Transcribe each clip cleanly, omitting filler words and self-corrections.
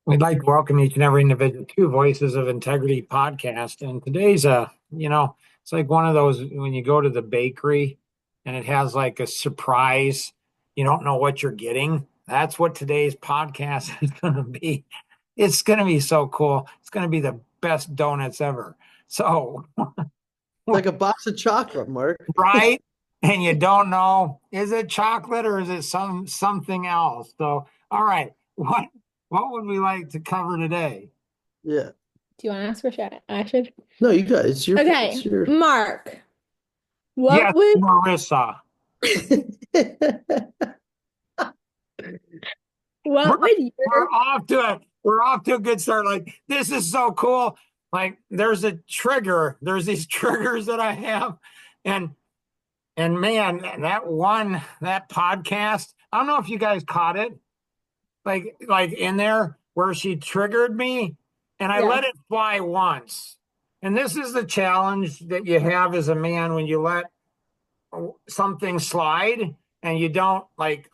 We'd like to welcome each and every individual to Voices of Integrity podcast. And today's it's like one of those when you go to the bakery and it has like a surprise, you don't know what you're getting. That's what today's podcast is going to be. It's going to be so cool. It's going to be the best donuts ever. So, Like a box of chocolate, Mark. right? And you don't know, is it chocolate or is it something else? So, all right, what would we like to cover today? Yeah. Do you want to ask or should I should? No, you guys, it's Okay, your Mark, what Yes, would Marissa. We're what would your we're off to a good start. Like this is so cool. Like there's a trigger. There's these triggers that I have, and man, that podcast. I don't know if you guys caught it. Like in there where she triggered me, and I yeah. let it fly once. And this is the challenge that you have as a man when you let something slide and you don't like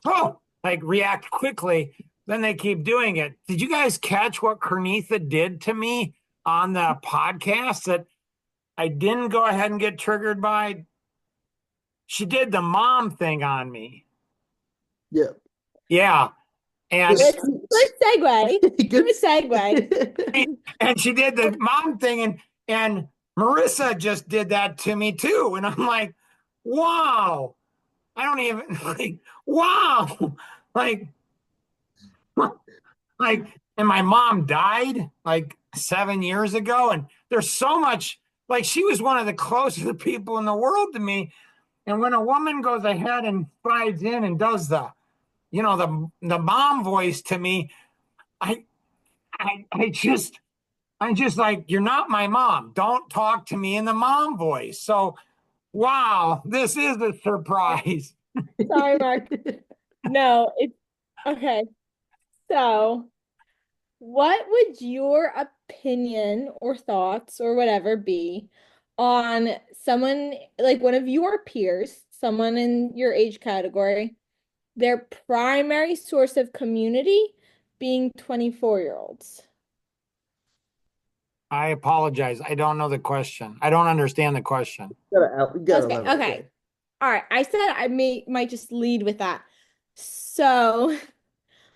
react quickly, then they keep doing it. Did you guys catch what Kernitha did to me on the podcast that I didn't go ahead and get triggered by? She did the mom thing on me. yeah. Yeah. And This, Good segue. good. Good segue. and she did the mom thing and Marissa just did that to me too. And I'm like, wow. I don't even like wow. Like like and my mom died like 7 years ago, and there's so much, like she was one of the closest people in the world to me. And when a woman goes ahead and slides in and does the mom voice to me, i I just like, you're not my mom, don't talk to me in the mom voice. So wow, this is a surprise. Sorry, Mark. No, it's okay. So, what would your opinion or thoughts or whatever be on someone like one of your peers, someone in your age category, their primary source of community being 24-year-olds? I apologize, I don't know the question, I don't understand the question. We gotta Okay, let it okay. go. All right. I said I might just lead with that. So,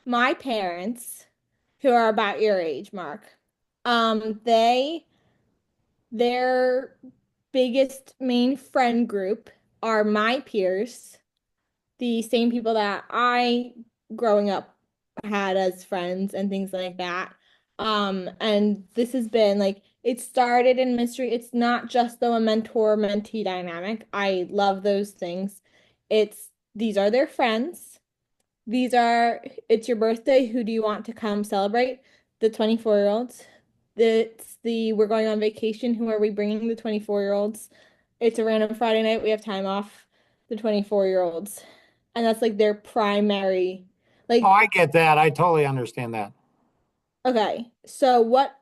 my parents, who are about your age, Mark, they their biggest main friend group are my peers, the same people that I growing up had as friends and things like that. And this has been like it started in mystery. It's not just the mentor-mentee dynamic. I love those things. It's these are their friends. These are it's your birthday. Who do you want to come celebrate? The 24-year-olds. It's the we're going on vacation. Who are we bringing? The 24-year-olds. It's a random Friday night. We have time off. The 24-year-olds. And that's like their primary, Oh, like, I get that. I totally understand that. okay. So what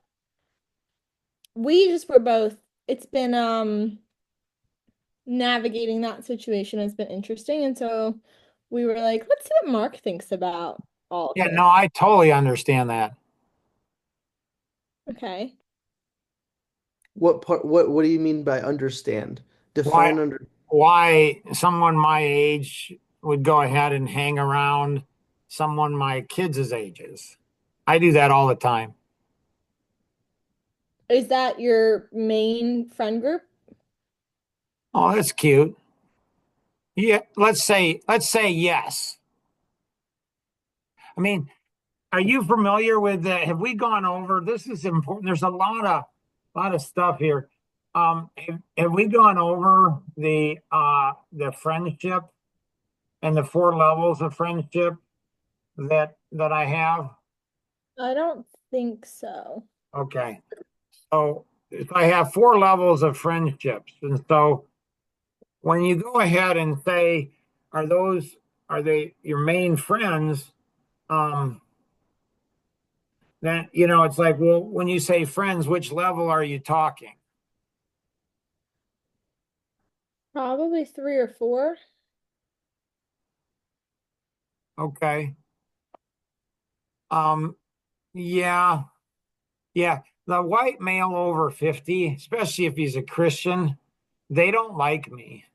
we just were both, it's been navigating that situation has been interesting. And so we were like, let's see what Mark thinks about all of Yeah, no, this. I totally understand that. Okay. What part? What do you mean by understand? Why Define under. why someone my age would go ahead and hang around someone my kids' ages. I do that all the time. Is that your main friend group? Oh, that's cute. Yeah, let's say yes. I mean, are you familiar with that? Have we gone over this? Is important. There's a lot of stuff here. Have we gone over the friendship and the four levels of friendship that I have? I don't think so. Okay. So if I have four levels of friendships, and so when you go ahead and say, are those are they your main friends? Um, then it's like, well, when you say friends, which level are you talking? Probably three or four. Okay. Um, Yeah. Yeah. The white male over 50, especially if he's a Christian, they don't like me.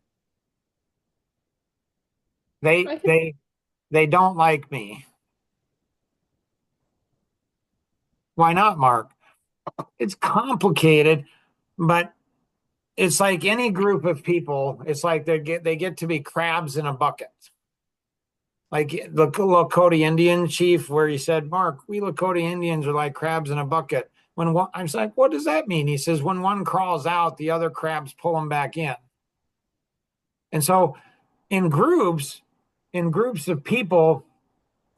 They I could, they they don't like me. Why not, Mark? It's complicated, but it's like any group of people, it's like they get to be crabs in a bucket. Like the Lakota Indian chief, where he said, "Mark, we Lakota Indians are like crabs in a bucket." When one, I was like, "What does that mean?" He says, "When one crawls out, the other crabs pull them back in." And so, in groups, in groups of people,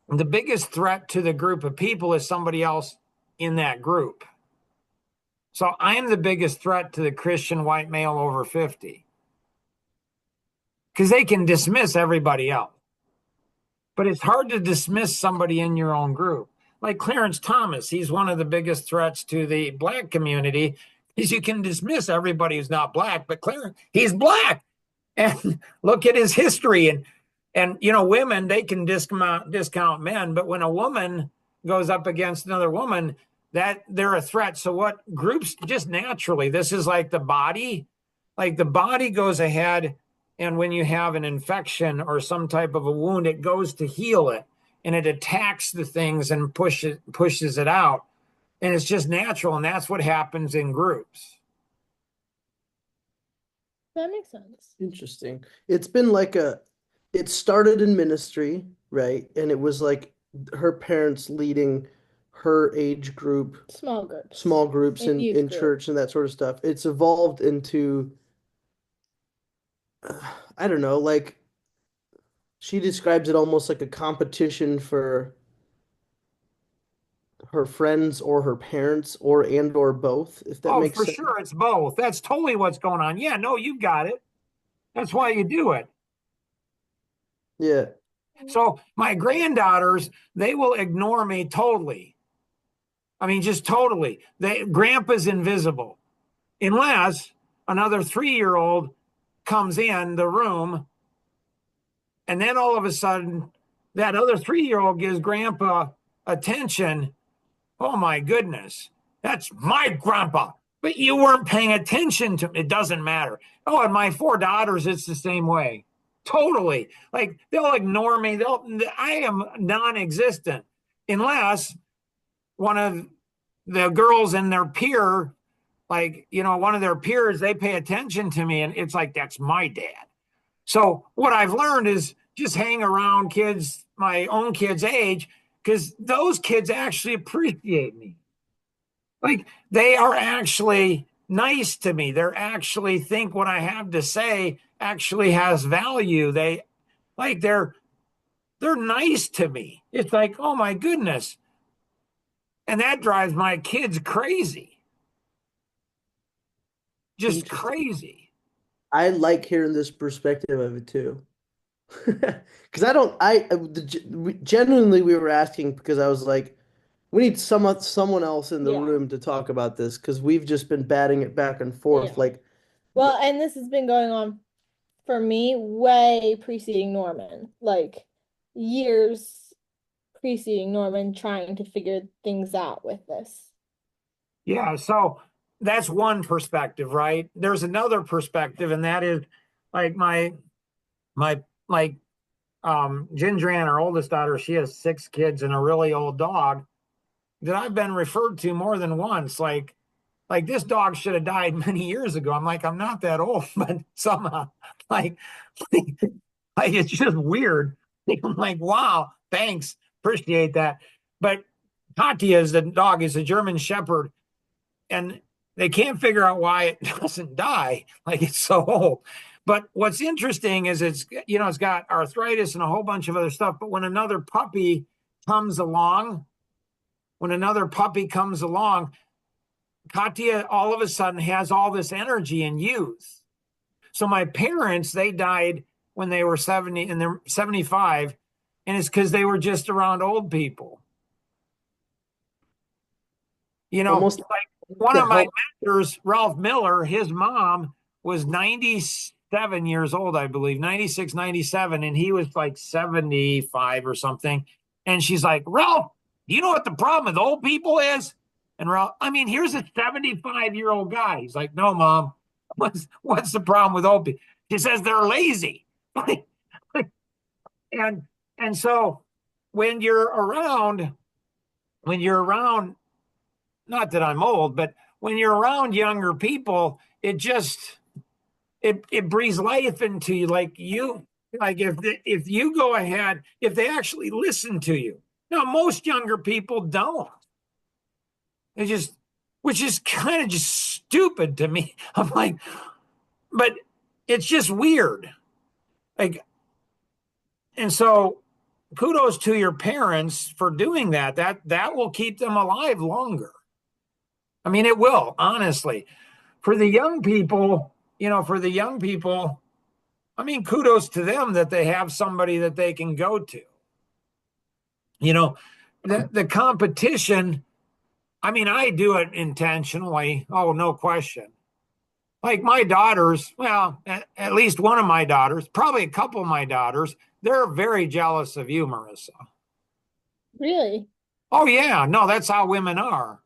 the biggest threat to the group of people is somebody else in that group. So I am the biggest threat to the Christian white male over 50 because they can dismiss everybody else. But it's hard to dismiss somebody in your own group. Like Clarence Thomas, he's one of the biggest threats to the black community is you can dismiss everybody who's not black, but Clarence, he's black. And look at his history. And women, they can discount men, but when a woman goes up against another woman, that they're a threat. So what groups just naturally, this is like the body goes ahead, and when you have an infection or some type of a wound, it goes to heal it and it attacks the things and pushes it out. And it's just natural, and that's what happens in groups. that makes sense. Interesting. It's been like it started in ministry, right? And it was like her parents leading her age group, small groups And youth in group. church and that sort of stuff. It's evolved into, I don't know, like she describes it almost like a competition for her friends or her parents or both, if that Oh, makes for sense. sure, it's both. That's totally what's going on. Yeah, no, you got it. That's why you do it. Yeah. So my granddaughters, they will ignore me totally. I mean, just totally. Grandpa's invisible unless another 3 year old comes in the room, and then all of a sudden, that other 3 year old gives grandpa attention. Oh my goodness, that's my grandpa. But you weren't paying attention to it. Doesn't matter. Oh, and my four daughters, it's the same way. Totally. Like they'll ignore me. I am non-existent unless one of the girls in their peer, like, one of their peers, they pay attention to me, and it's like, that's my dad. So what I've learned is just hang around kids, my own kids' age, because those kids actually appreciate me. Like they are actually nice to me. They're actually think what I have to say actually has value. They're nice to me. It's like, oh my goodness. And that drives my kids crazy. Just Interesting. crazy. I like hearing this perspective of it too. Because I don't, genuinely, we were asking because I was like, we need someone else in the Yeah. room to talk about this because we've just been batting it back and forth. Yeah. Like, Well, and this has been going on for me way preceding Norman, like years preceding Norman trying to figure things out with this. Yeah. So that's one perspective, right? There's another perspective, and that is like my like Ginger Ann, our oldest daughter, she has 6 kids and a really old dog that I've been referred to more than once. Like this dog should have died many years ago. I'm like, I'm not that old, but somehow, like, like it's just weird. I'm like, wow, thanks, appreciate that. But Katya is the dog, is a German Shepherd, and they can't figure out why it doesn't die. Like it's so old. But what's interesting is it's got arthritis and a whole bunch of other stuff. But when another puppy comes along, Katya all of a sudden has all this energy and youth. So my parents, they died when they were 70 and they're 75, and it's because they were just around old people. almost Like one to of my help. mentors, Ralph Miller, his mom was 97 years old, I believe, 96, 97, and he was like 75 or something. And she's like, Ralph, Do you know what the problem with old people is? And we're all, I mean, here's a 75-year-old guy. He's like, no, Mom, what's the problem with old people? He says they're lazy. and and so when you're around, not that I'm old, but when you're around younger people, it just it breathes life into you. Like if you go ahead, if they actually listen to you. Now, most younger people don't. They just, which is kind of just stupid to me. I'm like, but it's just weird. Like, and so kudos to your parents for doing that. That will keep them alive longer. I mean, it will, honestly. For the young people, I mean, kudos to them that they have somebody that they can go to. The competition, I mean, I do it intentionally. Oh, no question. Like my daughters, well, at least one of my daughters, probably a couple of my daughters, they're very jealous of you, Marissa. Really? Oh, yeah. No, that's how women are.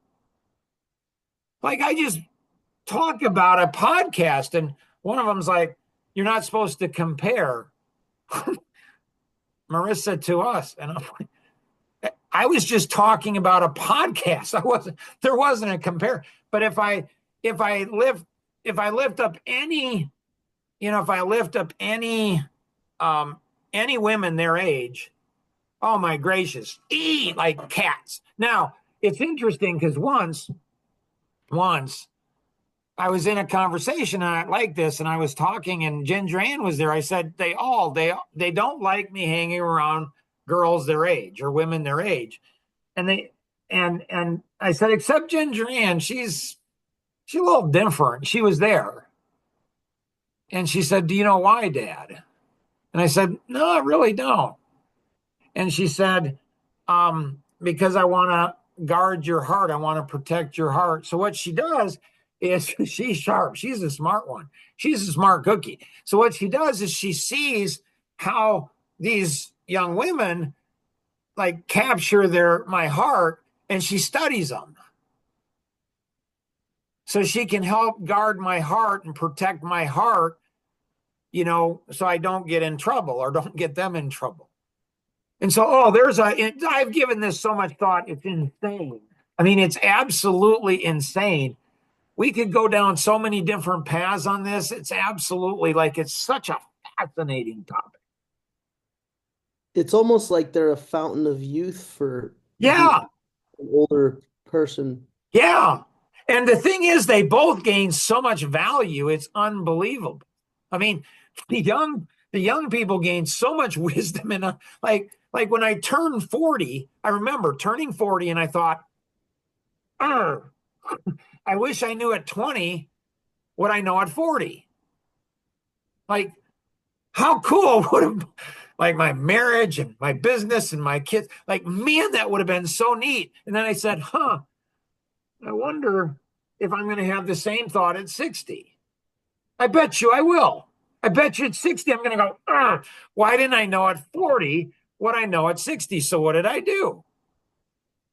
Like I just talk about a podcast and one of them's like, you're not supposed to compare Marissa to us. And I was just talking about a podcast. There wasn't a compare. But if I lift up any women their age, oh my gracious, eat like cats. Now it's interesting because once I was in a conversation like this, and I was talking, and Ginger Ann was there. I said they don't like me hanging around girls their age or women their age, and I said except Ginger Ann, she's a little different. She was there, and she said, "Do you know why, Dad?" And I said, "No, I really don't." And she said, "Because I want to guard your heart. I want to protect your heart." So what she does is she's sharp. She's a smart one. She's a smart cookie. So what she does is she sees how these young women like capture my heart, and she studies them. So she can help guard my heart and protect my heart, so I don't get in trouble or don't get them in trouble. And so, I've given this so much thought. It's insane. I mean, it's absolutely insane. We could go down so many different paths on this. It's absolutely it's such a fascinating topic. It's almost like they're a fountain of youth for an older person. Yeah. And the thing is, they both gain so much value. It's unbelievable. I mean, the young people gain so much wisdom. And like when I turned 40, I remember turning 40 and I thought, I wish I knew at 20 what I know at 40. Like, how cool would have, my marriage and my business and my kids, man, that would have been so neat. And then I said, I wonder if I'm going to have the same thought at 60. I bet you I will. I bet you at 60, I'm going to go, why didn't I know at 40 what I know at 60? So what did I do?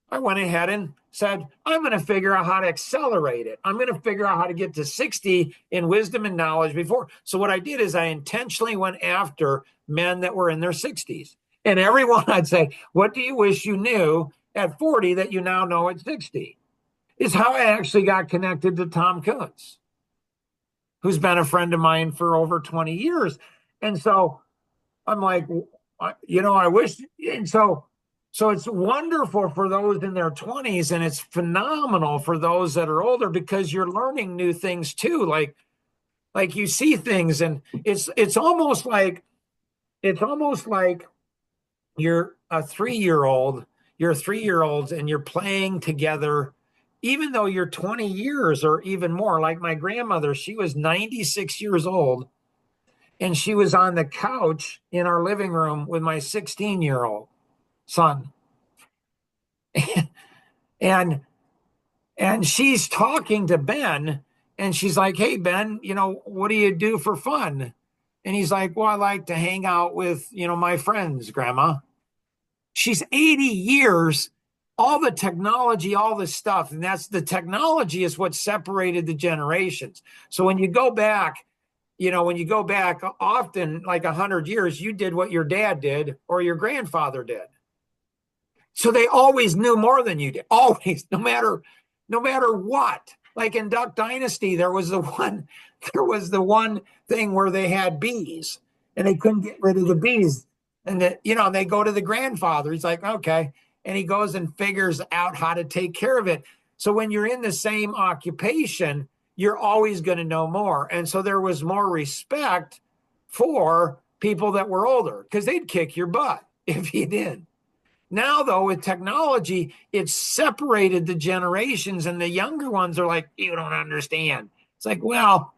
I went ahead and said, I'm going to figure out how to accelerate it. I'm going to figure out how to get to 60 in wisdom and knowledge before. So what I did is I intentionally went after men that were in their 60s. And everyone I'd say, what do you wish you knew at 40 that you now know at 60? Is how I actually got connected to Tom Kuntz, who's been a friend of mine for over 20 years. And so I'm like, I wish. And so it's wonderful for those in their 20s, and it's phenomenal for those that are older because you're learning new things too. Like you see things, and it's almost like you're a 3-year-old, and you're playing together, even though you're 20 years or even more. Like my grandmother, she was 96 years old, and she was on the couch in our living room with my 16-year-old son. And she's talking to Ben, and she's like, "Hey, Ben, what do you do for fun?" And he's like, "Well, I like to hang out with, my friends, Grandma." She's 80 years all the technology, all this stuff, and that's the technology is what separated the generations. So when you go back, often like 100 years, you did what your dad did or your grandfather did. So they always knew more than you did, always, no matter what. Like in Duck Dynasty, there was the one thing where they had bees and they couldn't get rid of the bees. And they go to the grandfather. He's like, okay. And he goes and figures out how to take care of it. So when you're in the same occupation, you're always going to know more. And so there was more respect for people that were older because they'd kick your butt if you did. Now, though, with technology, it's separated the generations, and the younger ones are like, you don't understand. It's like, well,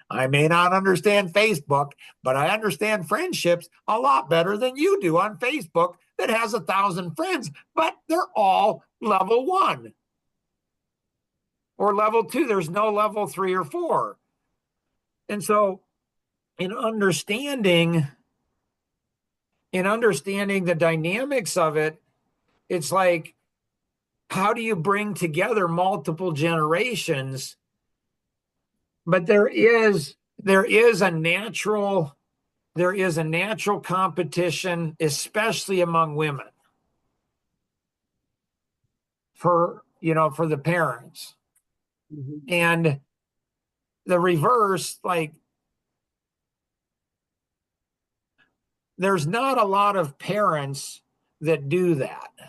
I may not understand Facebook, but I understand friendships a lot better than you do on Facebook that has 1,000 friends, but they're all level 1 or level 2. There's no level 3 or 4. And so in understanding the dynamics of it, it's like, how do you bring together multiple generations? But there is a natural competition, especially among women, for the parents. Mm-hmm. And the reverse, like, there's not a lot of parents that do that. Yeah.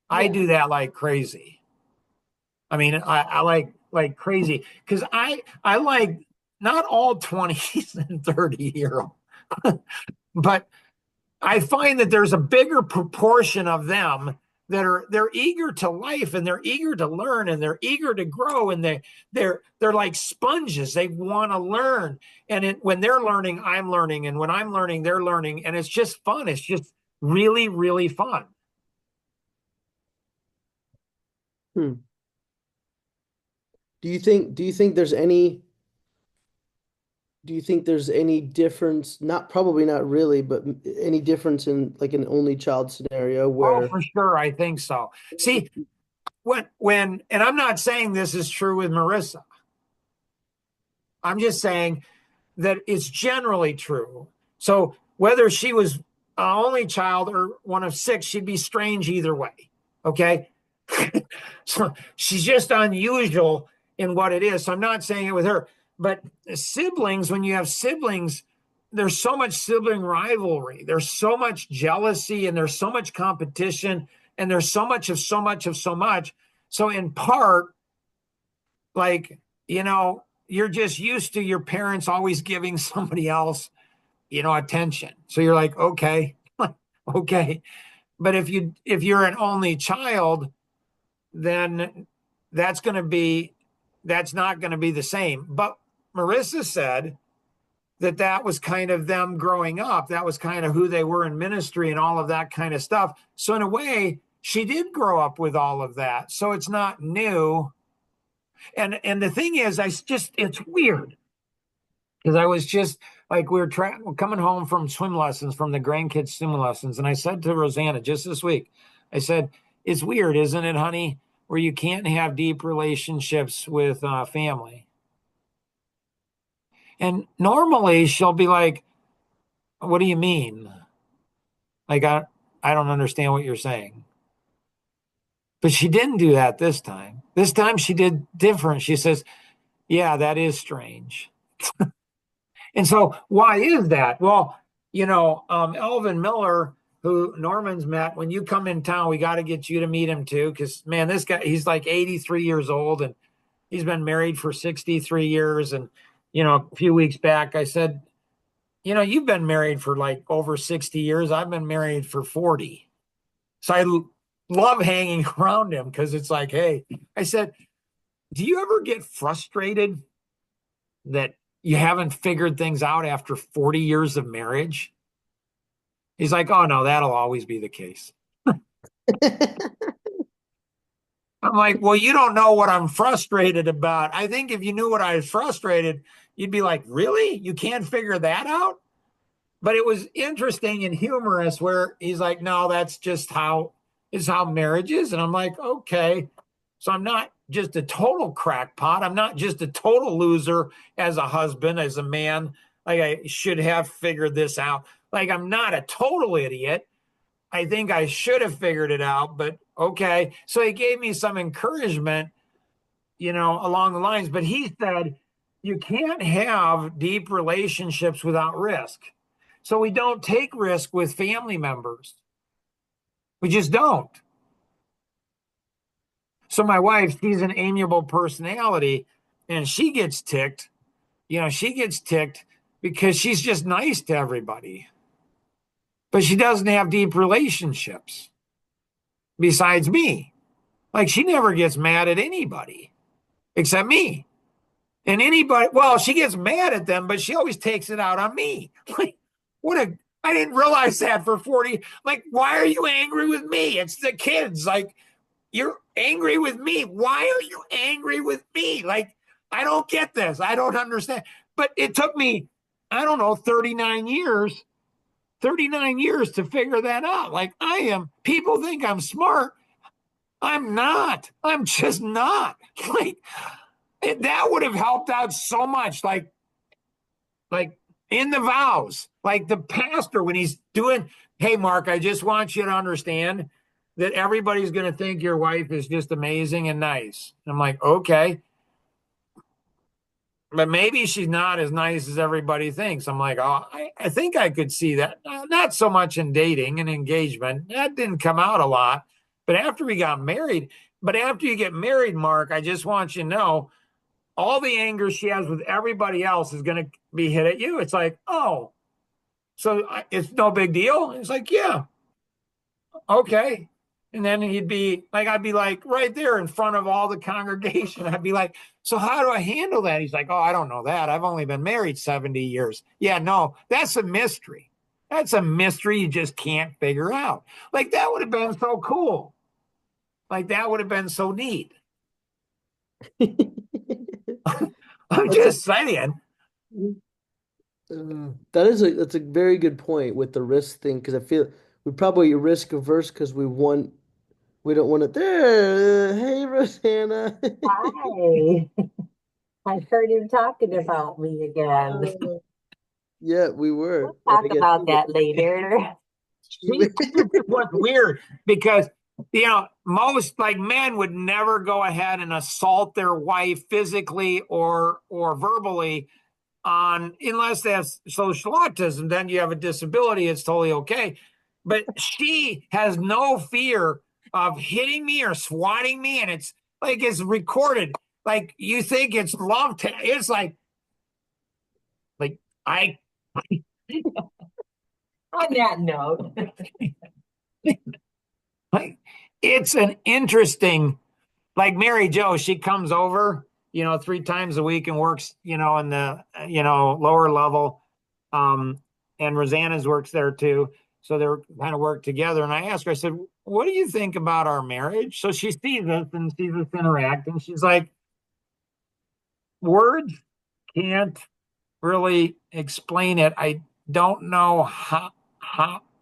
I do that like crazy. I mean, I like crazy because I like not all 20s and 30-year-old, but I find that there's a bigger proportion of them that they're eager to life and they're eager to learn and they're eager to grow and they're like sponges. They want to learn, and when they're learning, I'm learning, and when I'm learning, they're learning, and it's just fun. It's just really, really fun. Do you think there's any difference? Probably not really, but any difference in like an only child scenario where? Oh, for sure, I think so. See, when and I'm not saying this is true with Marissa. I'm just saying that it's generally true. So whether she was an only child or one of 6, she'd be strange either way. Okay, so she's just unusual in what it is. So I'm not saying it with her, but siblings, when you have siblings, there's so much sibling rivalry. There's so much jealousy and there's so much competition and there's so much of so much of so much. So in part, like, you're just used to your parents always giving somebody else, attention. So you're like, okay, okay. But if you're an only child, then that's not going to be the same. But Marissa said that was kind of them growing up. That was kind of who they were in ministry and all of that kind of stuff. So in a way, she did grow up with all of that. So it's not new. And the thing is, it's weird because I was just like, we're coming home from swim lessons, from the grandkids swim lessons. And I said to Rosanna just this week, I said, it's weird, isn't it, honey, where you can't have deep relationships with family. And normally she'll be like, what do you mean? Like, I don't understand what you're saying. But she didn't do that this time. This time she did different. She says, yeah, that is strange. And so why is that? Well, Elvin Miller, who Norman's met, when you come in town, we got to get you to meet him too. Because, man, this guy, he's like 83 years old and he's been married for 63 years. And, a few weeks back, I said, you've been married for like over 60 years. I've been married for 40. So I love hanging around him because it's like, hey, I said, do you ever get frustrated that you haven't figured things out after 40 years of marriage? He's like, oh, no, that'll always be the case. I'm like, well, you don't know what I'm frustrated about. I think if you knew what I was frustrated, you'd be like, really? You can't figure that out? But it was interesting and humorous where he's like, no, that's just how is how marriage is. And I'm like, okay. So I'm not just a total crackpot. I'm not just a total loser as a husband, as a man. Like I should have figured this out. Like I'm not a total idiot. I think I should have figured it out, but okay. So he gave me some encouragement, along the lines, but he said, you can't have deep relationships without risk. So we don't take risk with family members. We just don't. So my wife, she's an amiable personality and she gets ticked. She gets ticked because she's just nice to everybody. But she doesn't have deep relationships besides me. Like she never gets mad at anybody except me. And anybody, well, she gets mad at them, but she always takes it out on me. Like, I didn't realize that for 40. Like, why are you angry with me? It's the kids. Like, you're angry with me. Why are you angry with me? Like, I don't get this. I don't understand. But it took me, I don't know, 39 years to figure that out. Like, people think I'm smart. I'm not. I'm just not. Like, that would have helped out so much. Like in the vows, like the pastor, when he's doing, hey, Mark, I just want you to understand that everybody's going to think your wife is just amazing and nice. And I'm like, okay. But maybe she's not as nice as everybody thinks. I'm like, oh, I think I could see that. Not so much in dating and engagement. That didn't come out a lot. But after we got married, after you get married, Mark, I just want you to know all the anger she has with everybody else is going to be hit at you. It's like, oh, so it's no big deal. It's like, yeah, okay. And then I'd be like right there in front of all the congregation. I'd be like, so how do I handle that? He's like, oh, I don't know that. I've only been married 70 years. Yeah, no, that's a mystery. That's a mystery you just can't figure out. Like that would have been so cool. Like that would have been so neat. I'm just saying. That's a very good point with the risk thing because I feel we probably risk averse because we don't want it there. Hey, Rosanna. Hi. I heard you talking about me again. Yeah, we were. We'll talk about that later. What's weird because most like men would never go ahead and assault their wife physically or verbally unless that's social autism. Then you have a disability, it's totally okay. But she has no fear of hitting me or swatting me, and it's like it's recorded. Like you think it's love, it's like I. On that note, Like it's an interesting, like Mary Jo, she comes over, 3 times a week and works, in the, lower level. And Rosanna's works there too. So they're kind of work together. And I asked her, I said, what do you think about our marriage? So she sees us and sees us interact. And she's like, words can't really explain it. I don't know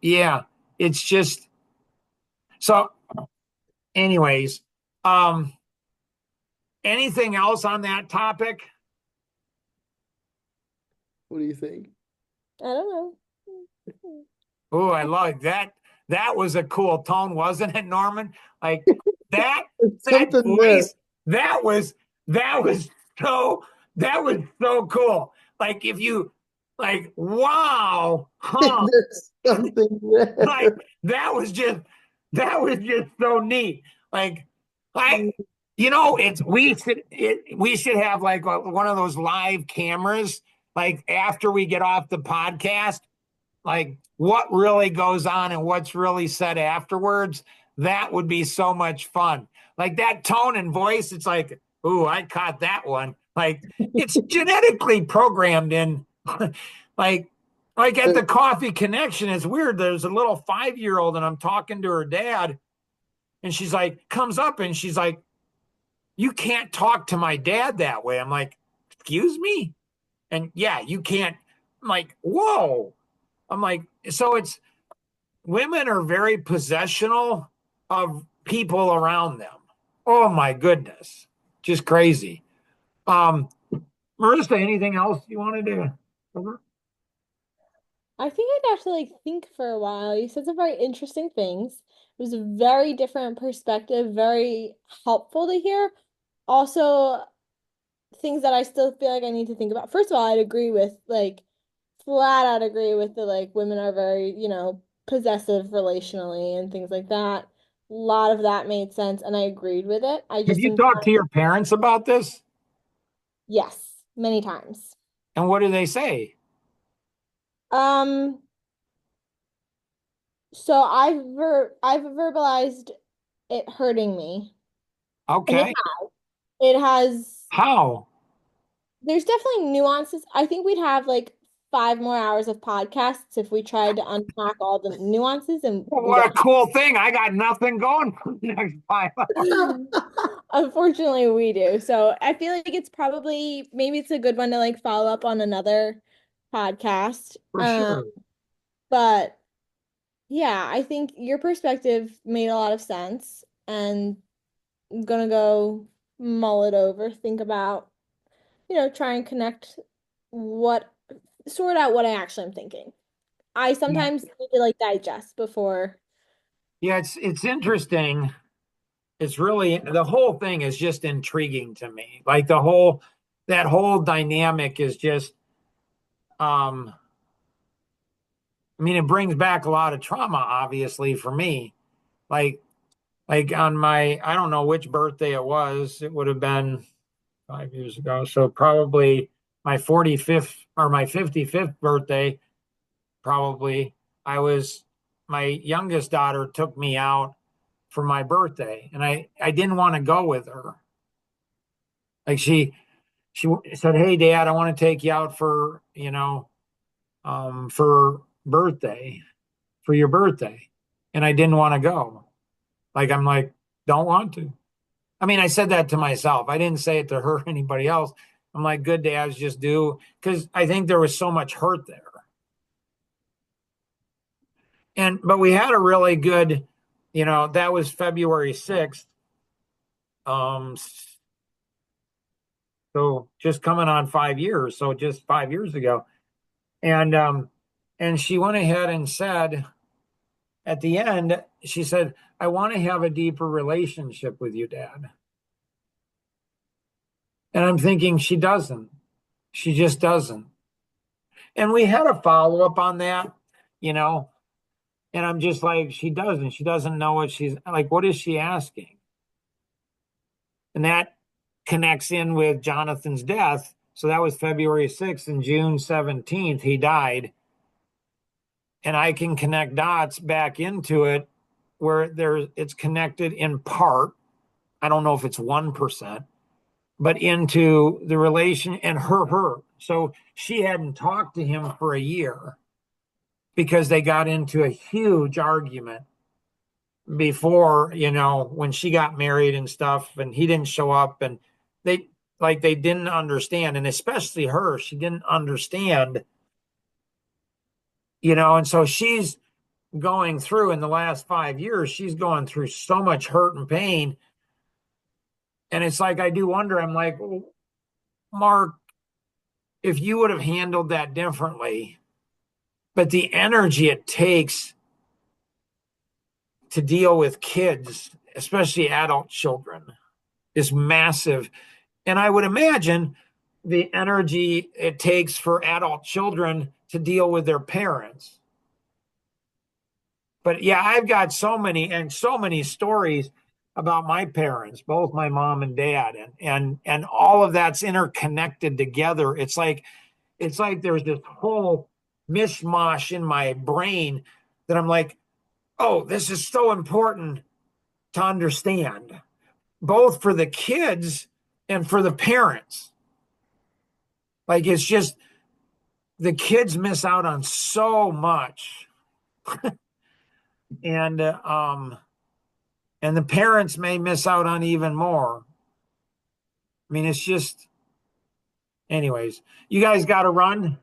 yeah, it's just, so anyways, anything else on that topic? What do you think? I don't know. Oh, I like that. That was a cool tone, wasn't it, Norman? Like that voice, that was so cool. Like if you like, wow, huh? There's something there. Like that was just so neat. Like we should have like one of those live cameras, like after we get off the podcast, like what really goes on and what's really said afterwards. That would be so much fun. Like that tone and voice, it's like, ooh, I caught that one. Like it's genetically programmed in. like at the Coffee Connection, it's weird. There's a little 5-year-old and I'm talking to her dad and she's like, comes up and she's like, you can't talk to my dad that way. I'm like, excuse me? And yeah, you can't. I'm like, whoa. I'm like, so it's women are very possessional of people around them. Oh my goodness. Just crazy. Marissa, anything else you wanted to cover? I think I'd have to like think for a while. You said some very interesting things. It was a very different perspective, very helpful to hear. Also, things that I still feel like I need to think about. First of all, I'd agree with like flat out agree with the like women are very, possessive relationally and things like that. A lot of that made sense and I agreed with it. I Have just you think talked to your parents about this? yes, many times. And what do they say? Um, so I've verbalized it hurting me. And Okay. it has How? there's definitely nuances. I think we'd have like 5 more hours of podcasts if we tried to unpack all the nuances and Well, we what a don't. cool thing. I got nothing going for the next 5 hours. Unfortunately, we do. So I feel like it's probably maybe it's a good one to like follow up on another podcast. For sure. But yeah, I think your perspective made a lot of sense, and I'm gonna go mull it over, think about, try and connect what sort out what I actually am thinking. I Yeah. sometimes need to like digest before. Yeah, it's interesting. It's really the whole thing is just intriguing to me. Like that whole dynamic is just um I mean, it brings back a lot of trauma, obviously, for me. Like like on my I don't know which birthday it was. It would have been 5 years ago. So probably my 45th or my 55th birthday, probably I was my youngest daughter took me out for my birthday and I didn't want to go with her. Like she said, "Hey dad, I want to take you out for, for birthday, for your birthday." And I didn't want to go. Like I'm like, "Don't want to." I mean, I said that to myself. I didn't say it to her or anybody else. I'm like, good dads just do because I think there was so much hurt there. And but we had a really good, that was February 6th. Um, so just coming on 5 years. So just 5 years ago. And she went ahead and said at the end, she said, I want to have a deeper relationship with you, Dad. And I'm thinking she doesn't. She just doesn't. And we had a follow up on that, you know, and I'm just like, she doesn't. She doesn't know what she's like. What is she asking? And that connects in with Jonathan's death. So that was February 6th and June 17th, he died. And I can connect dots back into it where it's connected in part. I don't know if it's 1%, but into the relation and her. So she hadn't talked to him for a year because they got into a huge argument before, when she got married and stuff, and he didn't show up, and they didn't understand, and especially her, she didn't understand, and so she's going through in the last 5 years, she's going through so much hurt and pain. And it's like, I do wonder, I'm like, well, Mark, if you would have handled that differently, but the energy it takes to deal with kids, especially adult children, is massive. And I would imagine the energy it takes for adult children to deal with their parents. But yeah, I've got so many stories about my parents, both my mom and dad, and all of that's interconnected together. It's like there's this whole mishmash in my brain that I'm like, oh, this is so important to understand, both for the kids and for the parents. Like it's just the kids miss out on so much, and the parents may miss out on even more. I mean, it's just, anyways. You guys got to run.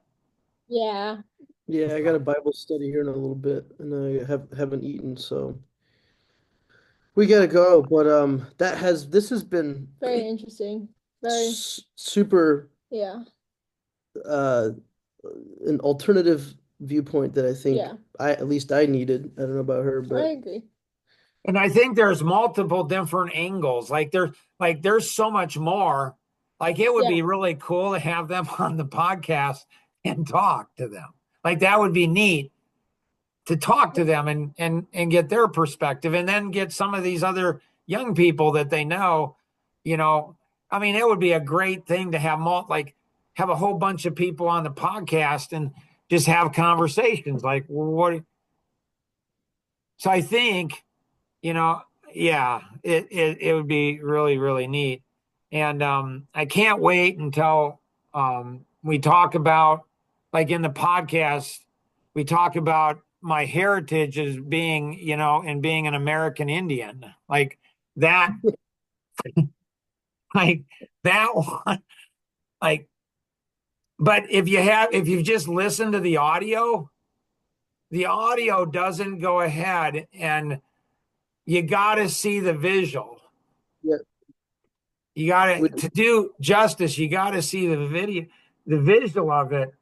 Yeah. Yeah, I got a Bible study here in a little bit, and I haven't eaten, so we gotta go, but this has been Very interesting. Very, super yeah, uh an alternative viewpoint that I think yeah, at least I needed. I don't know about her, I but agree. And I think there's multiple different angles. There's so much more. Like it would Yeah. be really cool to have them on the podcast and talk to them. Like that would be neat to talk to them and get their perspective and then get some of these other young people that they know, you know. I mean, it would be a great thing to have have a whole bunch of people on the podcast and just have conversations like what. So I think, you know, yeah, it would be really, really neat. And I can't wait until we talk about, like in the podcast, we talk about my heritage as being, and being an American Indian. Like that, like that one, like, but if you've just listened to the audio doesn't go ahead and you got to see the visual. yeah, You got we, to do justice. You got to see the video, the visual of it,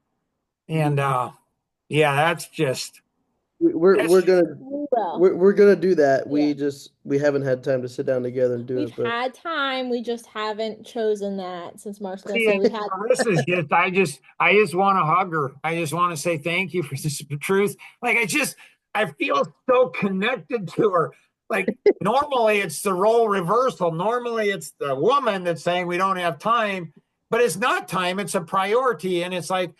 and yeah, we're that's gonna Well, we're gonna do that. yeah. We haven't had time to sit down together and do We've it, but had time, we just haven't chosen that since Mark's gonna see. say we had. Marissa's I just want to hug her. I just want to say thank you for this truth. Like I feel so connected to her. Like normally it's the role reversal. Normally it's the woman that's saying we don't have time, but it's not time. It's a priority, and it's like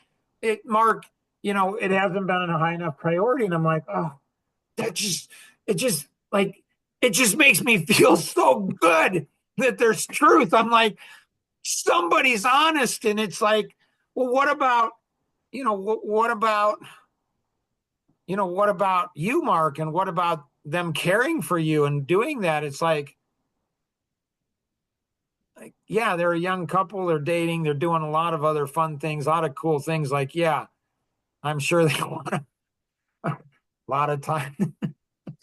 Mark. It hasn't been a high enough priority, and I'm like, oh, that just it just like it just makes me feel so good that there's truth. I'm like, somebody's honest, and it's like, well, what about what about you, Mark, and what about them caring for you and doing that? It's like yeah, they're a young couple, they're dating, they're doing a lot of other fun things, a lot of cool things. Like yeah, I'm sure they want a lot of time.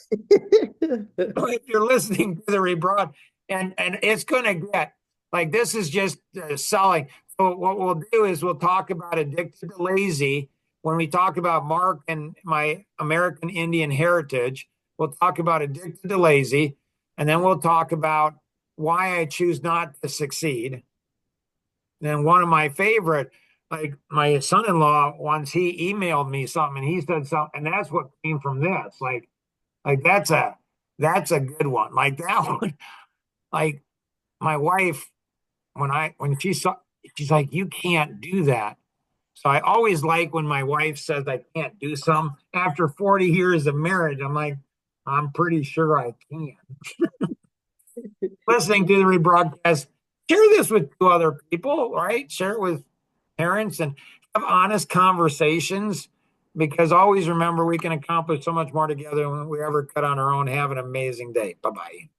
If you're listening to the rebroad, and it's going to get like this is just selling. So what we'll do is we'll talk about addicted to lazy when we talk about Mark and my American Indian heritage. We'll talk about addicted to lazy, and then we'll talk about why I choose not to succeed. And one of my favorite, like my son-in-law, once he emailed me something, and he said something, and that's what came from this. Like that's a good one. Like that one, like my wife, when she saw, she's like, you can't do that. So I always like when my wife says I can't do some after 40 years of marriage. I'm like, I'm pretty sure I can. Listening to the rebroadcast, share this with two other people, right? Share it with parents and have honest conversations, because always remember we can accomplish so much more together than we ever could on our own. Have an amazing day. Bye bye.